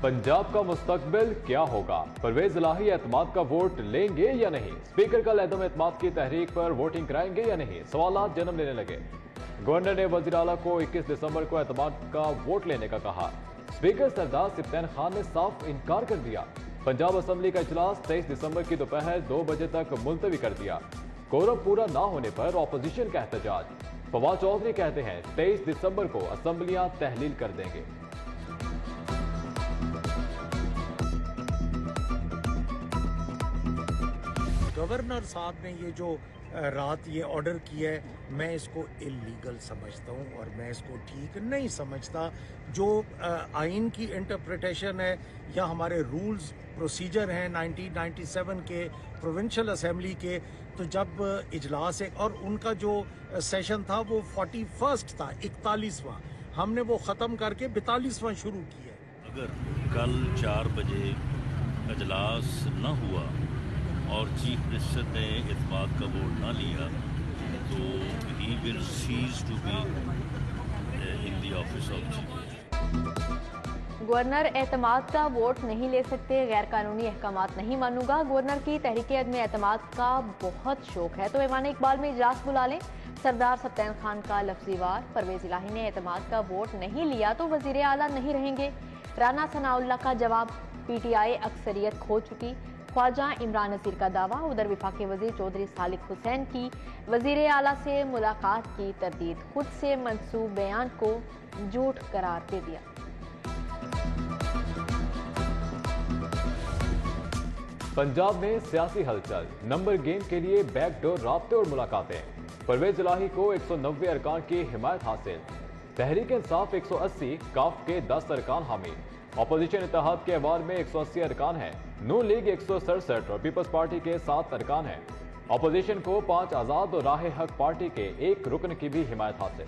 पंजाब का मुस्तकबिल क्या होगा? परवेज इलाही एतमाद का वोट लेंगे या नहीं? स्पीकर कल अदम एतमाद की तहरीक पर वोटिंग कराएंगे या नहीं? सवालात जन्म लेने लगे। गवर्नर ने वजीर आला को 21 दिसंबर को एतमाद का वोट लेने का कहा। स्पीकर सरदार सिप्तान खान ने साफ इनकार कर दिया। पंजाब असम्बली का इजलास 23 दिसंबर की दोपहर 2 बजे तक मुलतवी कर दिया। कोरम पूरा ना होने पर अपोजिशन का एहतजाज। फवाद चौधरी कहते हैं 23 दिसंबर को असम्बलियां तहलील कर देंगे। गवर्नर साहब ने ये जो रात ये ऑर्डर किया है, मैं इसको इलीगल समझता हूँ और मैं इसको ठीक नहीं समझता। जो आइन की इंटरप्रिटेशन है या हमारे रूल्स प्रोसीजर हैं 1997 के प्रोविंशियल असेंबली के, तो जब इजलास है और उनका जो सेशन था वो 41 था, 41वां, हमने वो ख़त्म करके 42वां शुरू किया। अगर कल 4 बजे इजलास न हुआ और चीफ मिनिस्टर ने इत्तेफाक का वोट ना लिया तो he will cease to be in the office of chief. Governor एतमाद का वोट नहीं ले सकते, गैर कानूनी अहकामात नहीं मानूंगा। गवर्नर की तहरीक अदम एतमाद का बहुत शौक है तो ऐवान इकबाल में इजलास बुला लें। सरदार सिप्तान खान का लफ्जी वार। परवेज इलाही ने एतमाद का वोट नहीं लिया तो वजीर आला नहीं रहेंगे। राना सनाउल्लाह का जवाब। PTI अक्सरियत खो चुकी। ख्वाजा इमरान नज़ीर का दावा। उधर वफाकी वजीर चौधरी सालिक हुसैन की वजीर आला से मुलाकात की तरदीद। खुद से मंसूब बयान को झूठ करार दे दिया। पंजाब में सियासी हलचल। नंबर गेम के लिए बैकडोर राब्ते और मुलाकातें। परवेज इलाही को 190 अरकान की हिमायत हासिल। तहरीक इंसाफ 180, काफ के 10 अरकान हामी। अपोजिशन इत्तेहाद के अवार में 180 अरकान हैं। नून लीग 167 और पीपल्स पार्टी के 7 अरकान हैं। अपोजिशन को 5 आजाद और राह हक पार्टी के 1 रुकन की भी हिमायत हासिल।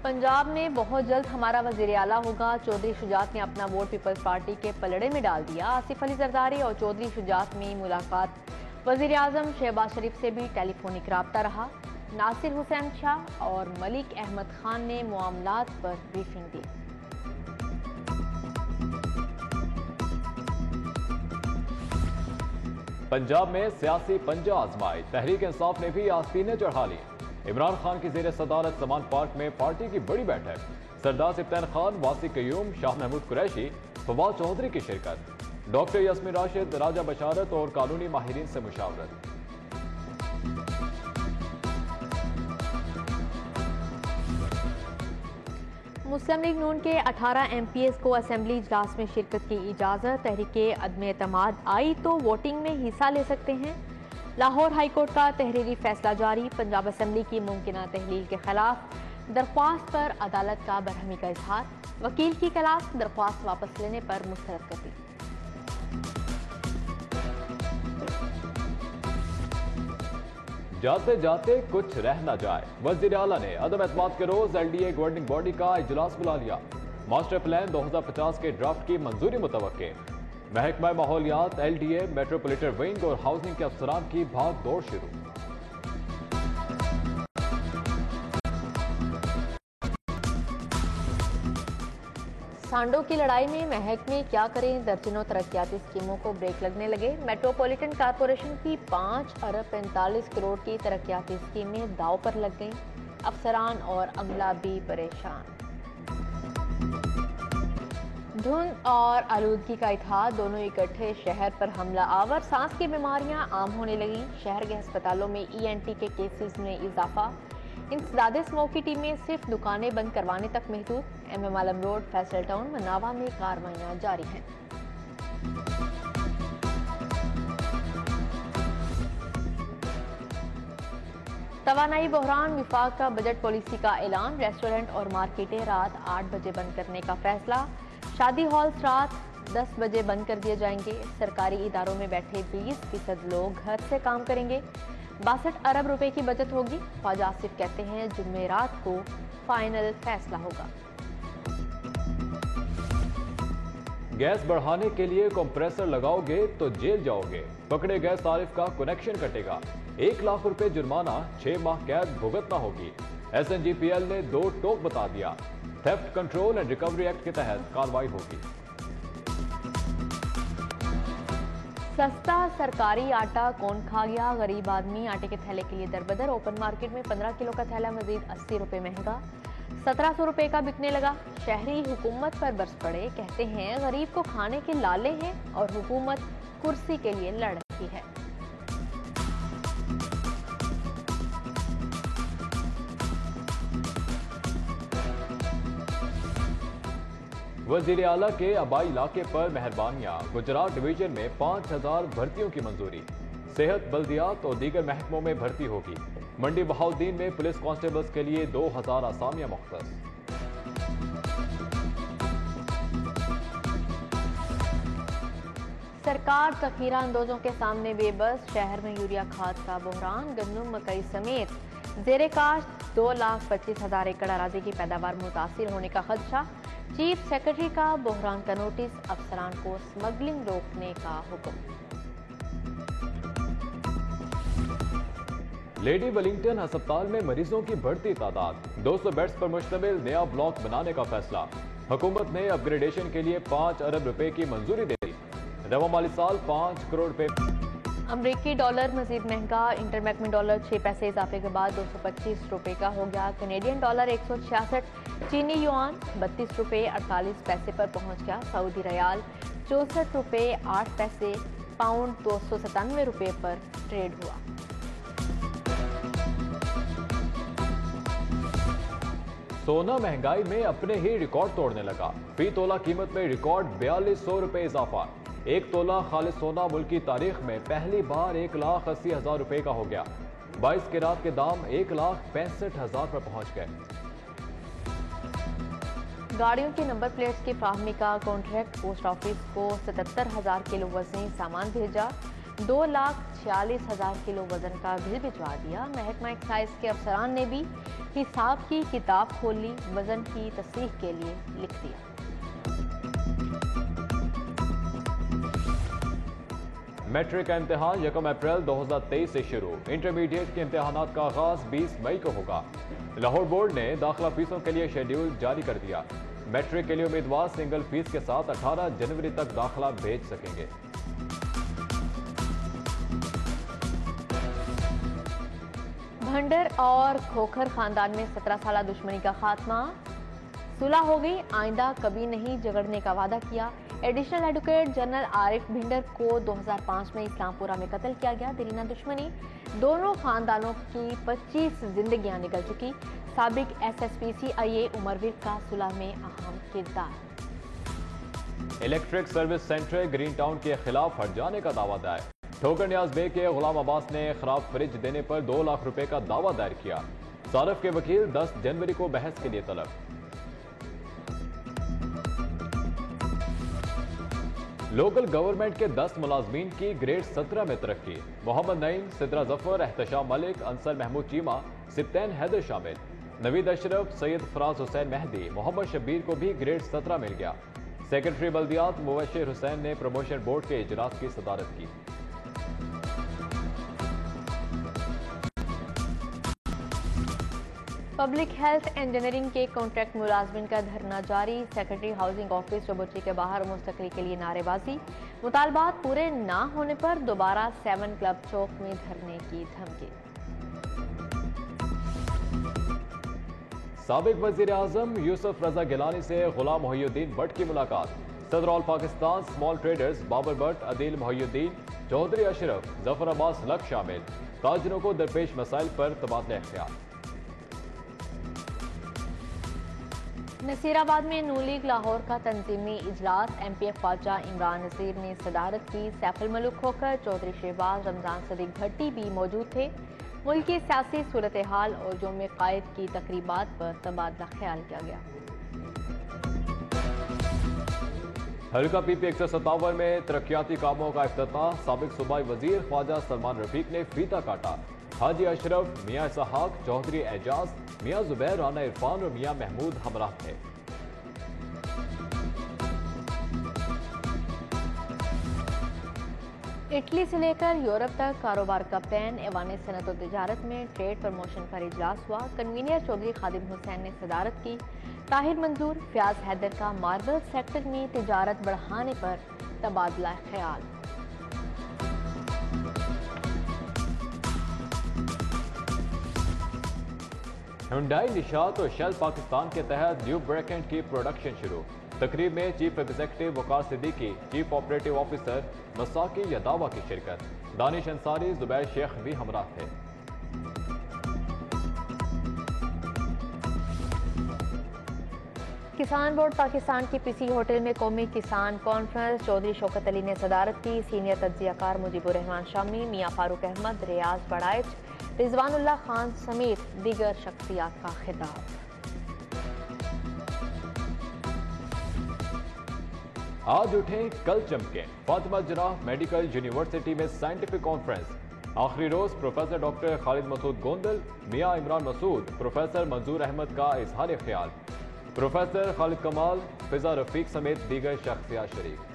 पंजाब में बहुत जल्द हमारा वजीर आला होगा। चौधरी शुजात ने अपना वोट पीपल्स पार्टी के पलड़े में डाल दिया। आसिफ अली जरदारी और चौधरी शुजात में मुलाकात। वजीर आजम शहबाज शरीफ से भी टेलीफोनिक राब्ता रहा। नासिर हुसैन शाह और मलिक अहमद खान ने मामलात पर ब्रीफिंग दी। पंजाब में सियासी पंजा आजमाई। तहरीक इंसाफ ने भी आस्तीनें चढ़ा ली। इमरान खान की जेर सदारत समान पार्क में पार्टी की बड़ी बैठक। सरदार सिप्तान खान, वासी कयूम, शाह महमूद कुरैशी, फवाद चौधरी की शिरकत। डॉक्टर यास्मीन राशिद, राजा बशारत और कानूनी माहिरीन से मुशावरत। मुस्लिम लीग नून के 18 MPs को असेंबली इजलास में शिरकत की इजाज़त। तहरीक अदम एतमाद आई तो वोटिंग में हिस्सा ले सकते हैं। लाहौर हाई कोर्ट का तहरीरी फैसला जारी। पंजाब असेंबली की मुमकिना तहलील के खिलाफ दरख्वास्त पर अदालत का बरहमी का इजहार। वकील की क्लास दरख्वास्त वापस लेने पर मुस्तरद कर दी। जाते जाते कुछ रह न जाए। वज़ीर आला ने अदम एतमाद के रोज LDA गवर्निंग बॉडी का इजलास बुला लिया। मास्टर प्लान 2050 के ड्राफ्ट की मंजूरी मुतवक्के। महकमा माहौलियात, LDA, मेट्रोपोलिटन विंग और हाउसिंग के अफसरान की भाग दौड़ शुरू। सांडों की लड़ाई में महकमे क्या करें? दर्जनों तरक्याती स्कीमों को ब्रेक लगने लगे। मेट्रोपॉलिटन कॉरपोरेशन की 5 अरब 45 करोड़ की तरक्याती स्कीमें दाव पर लग गईं। अफसरान और अमला भी परेशान। धुंध और आलूदगी का इत्तेहाद दोनों इकट्ठे शहर पर हमला आवर। सांस की बीमारियां आम होने लगी। शहर के अस्पतालों में ENT के केसेस में इजाफा। इंसदादे स्मोक की टीमें सिर्फ दुकानें बंद करवाने तक महदूद। MM आलम रोड, फैसल टाउन, मनावा में कार्रवाइयां जारी हैं। तवानाई बहरान। विफाक का बजट पॉलिसी का ऐलान। रेस्टोरेंट और मार्केटें रात 8 बजे बंद करने का फैसला। शादी हॉल्स रात 10 बजे बंद कर दिए जाएंगे। सरकारी इदारों में बैठे 20% लोग घर से काम करेंगे। 62 अरब रुपए की बचत होगी। ख्वाजा आसिफ कहते हैं जुमेरात को फाइनल फैसला होगा। गैस बढ़ाने के लिए कंप्रेसर लगाओगे तो जेल जाओगे। पकड़े गैस सारिफ का कनेक्शन कटेगा। 1 लाख रुपए जुर्माना, 6 माह कैद भुगतना होगी। SNGPL ने 2 टोक बता दिया। Theft control and recovery act के तहत कार्रवाई होगी। सस्ता सरकारी आटा कौन खा गया? गरीब आदमी आटे के थैले के लिए दरबदर। ओपन मार्केट में 15 किलो का थैला मजीद 80 रुपए महंगा, 1700 रुपए का बिकने लगा। शहरी हुकूमत पर बरस पड़े, कहते हैं गरीब को खाने के लाले हैं और हुकूमत कुर्सी के लिए लड़ रही है। वजीर आला के आबाई इलाके पर मेहरबानियां। गुजरात डिवीजन में 5000 भर्तियों की मंजूरी। सेहत, बल्दियात और दीगर महकमों में भर्ती होगी। मंडी बहाउद्दीन में पुलिस कांस्टेबल्स के लिए 2000 आसामियां मुख्तस। सरकार तखीरा अंदोजों के सामने बेबस। शहर में यूरिया खाद का बहरान। गंदम, मकई समेत जेरे काश्त 2,25,000 एकड़ अराजी की पैदावार मुतासिर होने का खदशा। चीफ सेक्रेटरी का बहरान का नोटिस। अफसरान को स्मगलिंग रोकने का हुक्म। लेडी वेलिंगटन अस्पताल में मरीजों की बढ़ती तादाद। 200 बेड्स पर मुश्तमिल नया ब्लॉक बनाने का फैसला। हुकूमत ने अपग्रेडेशन के लिए 5 अरब रुपए की मंजूरी दे दी। रवा माली साल 5 करोड़ रुपए। अमरीकी डॉलर मजीद महंगा। इंटरबैंक में डॉलर 6 पैसे इजाफे के बाद 225 रुपए का हो गया। Canadian dollar 166। चीनी युआन 32 रुपए 48 पैसे पर पहुंच गया। सऊदी रियाल 64 रुपए 8 पैसे। पाउंड 297 रुपए पर ट्रेड हुआ। सोना महंगाई में अपने ही रिकॉर्ड तोड़ने लगा। फी तोला कीमत में रिकॉर्ड 4200 रुपए इजाफा। एक तोला खालिस सोना मुल्क की तारीख में पहली बार 1,80,000 रुपए का हो गया। 22 कैरात के दाम 1,65,000 पर पहुंच गए। गाड़ियों की नंबर प्लेट्स की फ्राहमी का कॉन्ट्रैक्ट। पोस्ट ऑफिस को 77,000 किलो वजनी सामान भेजा। 2,46,000 किलो वजन का बिल भिजवा दिया। महकमा एक्साइज के अफसरान ने भी हिसाब की किताब खोली। वजन की तस्दीक के लिए लिख दिया। मैट्रिक का इम्तिहान 1 अप्रैल 2023 से शुरू। इंटरमीडिएट के इम्तिहानात का आगाज 20 मई को होगा। लाहौर बोर्ड ने दाखिला फीसों के लिए शेड्यूल जारी कर दिया। मैट्रिक के लिए उम्मीदवार सिंगल फीस के साथ 18 जनवरी तक दाखिला भेज सकेंगे। भंडर और खोखर खानदान में 17 साल दुश्मनी का खात्मा। सुलह हो गई, आइंदा कभी नहीं झगड़ने का वादा किया। Additional advocate general Arif Bhinder को 2005 में इस्लामपुरा में कत्ल किया गया। दिलीना दुश्मनी। दोनों खानदानों की 25 जिंदगियां निकल चुकी। साबिक SSP CIA उमर विर्क का सुलह में अहम किरदार। Electric service centre green town के खिलाफ हट जाने का दावा दायर। ठोकर नियाज बे के गुलाम अब्बास ने खराब फ्रिज देने पर 2 लाख रुपए का दावा दायर किया। सारफ के वकील 10 जनवरी को बहस के लिए तलब। लोकल गवर्नमेंट के 10 मुलाजमीन की ग्रेड 17 में तरक्की। मोहम्मद नईम, सिद्रा जफर, एहतशाम मलिक, अंसर महमूद चीमा, सिप्तैन हैदर शामिल। नवीद अशरफ, सैयद फराज हुसैन मेहदी, मोहम्मद शब्बीर को भी ग्रेड 17 मिल गया। सेक्रेटरी बल्दियात मुबशिर हुसैन ने प्रमोशन बोर्ड के इजलास की सदारत की। पब्लिक हेल्थ इंजीनियरिंग के कॉन्ट्रैक्ट मुलाजमिन का धरना जारी। सेक्रेटरी हाउसिंग ऑफिस चबुर्ची के बाहर मुस्तकली के लिए नारेबाजी। मुतालबात पूरे ना होने पर दोबारा 7 क्लब चौक में धरने की धमकी। साबिक वजीर आजम यूसुफ रजा गिलानी से गुलाम मोहिउद्दीन भट्ट की मुलाकात। सदर all Pakistan small traders Babar Bhatt, Adeel Mohiuddin, Chaudhry Ashraf, Zafar Abbas लक शामिल। ताजरों को दरपेश मसाइल पर तबादला ख्याल। नसीराबाद में नू लीग लाहौर का तंजीमी इजलास। MPF ख्वाजा इमरान नसीर ने सदारत की। सैफुल मलूक खोखर, चौधरी शहबाज, रमजान सदीक भट्टी भी मौजूद थे। मुल्क की सियासी सूरत हाल और जोम कायद की तकरीबात पर तबादला ख्याल किया गया। हल्का PP 157 में तरक्याती कामों का इफ्तिताह। साबिक सूबाई वजीर ख्वाजा सलमान रफीक ने फीता काटा। हाजी अशरफ, मियाँ इसहाक, चौधरी एजाज, मियाँ जुबैर, राना इरफान और मियाँ महमूद हमराह थे। इटली से लेकर यूरोप तक कारोबार का प्लान। ऐवान सनत और तिजारत में ट्रेड प्रमोशन पर इजलास हुआ। कन्वीनर चौधरी खादिम हुसैन ने सदारत की। ताहिर मंजूर, फयाज हैदर का मार्बल सेक्टर में तिजारत बढ़ाने पर तबादला ख्याल। हुंडई, निशात और शेल पाकिस्तान के तहत न्यू ब्रेकेंट की प्रोडक्शन शुरू। तकरीब में chief executive Waqar Siddiqui, chief operative officer Masaki यदावा की शिरकत। दानिश अंसारी, जुबैर शेख भी हमराह थे। किसान बोर्ड पाकिस्तान के पीसी होटल में कौमी किसान कॉन्फ्रेंस। चौधरी शौकत अली ने सदारत की। सीनियर तज्जियाकार मुजीबुर रहमान शामी, मियां फारूक अहमद, रियाज बड़ाइच, रिजवानुल्लाह खान समेत दीगर शख्सियात का खिताब। आज उठें कल चमकें। फातिमा जराह मेडिकल यूनिवर्सिटी में साइंटिफिक कॉन्फ्रेंस। आखिरी रोज प्रोफेसर डॉक्टर खालिद मसूद गोंदल, मियां इमरान मसूद, प्रोफेसर मंजूर अहमद का इजहार ख्याल। प्रोफेसर खालिद कमाल, फिजा रफीक समेत दीगर शख्सियात शरीक।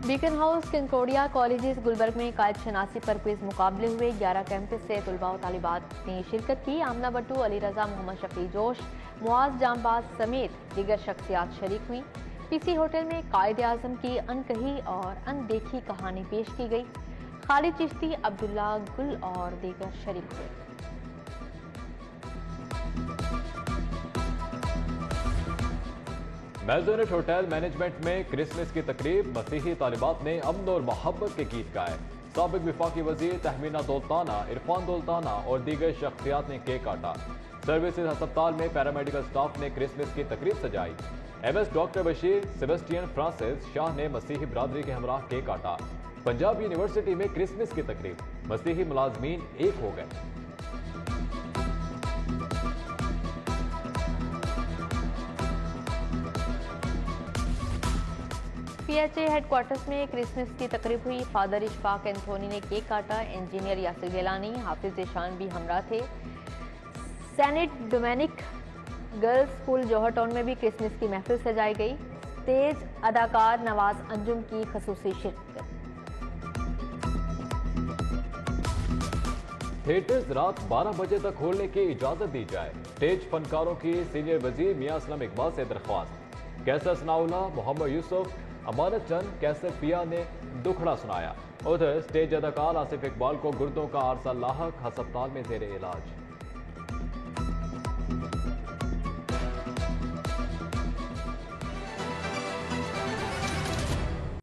बीकन हाउस कंकोडिया कॉलेजेस गुलबर्ग में कायद शनासी पर क्विज मुकाबले हुए। 11 कैंपस से तुलबा और तालिबात ने शिरकत की। आमना बट्टू, अली रजा, मोहम्मद शफी जोश, मुआज जामबाज समेत दीगर शख्सियात शरीक हुई। पीसी होटल में कायद आजम की अनकही और अनदेखी कहानी पेश की गई। खालिद चिश्ती, अब्दुल्ला गुल और दीगर शरीक हुए। मेजोनेट होटल मैनेजमेंट में क्रिसमस की तकरीब। मसीही तालिबात ने अमन और मोहब्बत के गीत गाए। साबिक विफाकी वजीर तहमीना दौलताना, इरफान दौलताना और दीगर शख्सियात ने केक काटा। सर्विसेज अस्पताल में पैरामेडिकल स्टाफ ने क्रिसमस की तकरीब सजाई। MS doctor Bashir Sebastian Francis Shah ने मसीही बरादरी के हमरा केक काटा। पंजाब यूनिवर्सिटी में क्रिसमस की तकरीब। मसीही मुलाजमीन एक हो गए। PHA हेडक्वार्टर्स में क्रिसमस की तकरीब हुई। फादर इशफाक एंथोनी ने केक काटा। इंजीनियर यासिर गिलानी, हाफिज ईशान भी हमरा थे। सेनेट डोमेनिक गर्ल्स स्कूल जौहर टाउन में भी क्रिसमस की महफिल सजाई गई। तेज अदाकार नवाज अंजुम की खसूसी शिरकत। थिएटर्स रात 12 बजे तक खोलने की इजाजत दी जाए। स्टेज फनकारों की सीनियर वजीर मियां असलम इकबाल से दरख्वास्त। कैसर सनाउल्ला, मोहम्मद यूसुफ, अमानत चंद, कैसर पिया ने दुखड़ा सुनाया। उधर स्टेज अदाकार आसिफ इकबाल को गुर्दों का आरसा लाहक, अस्पताल में जेर इलाज।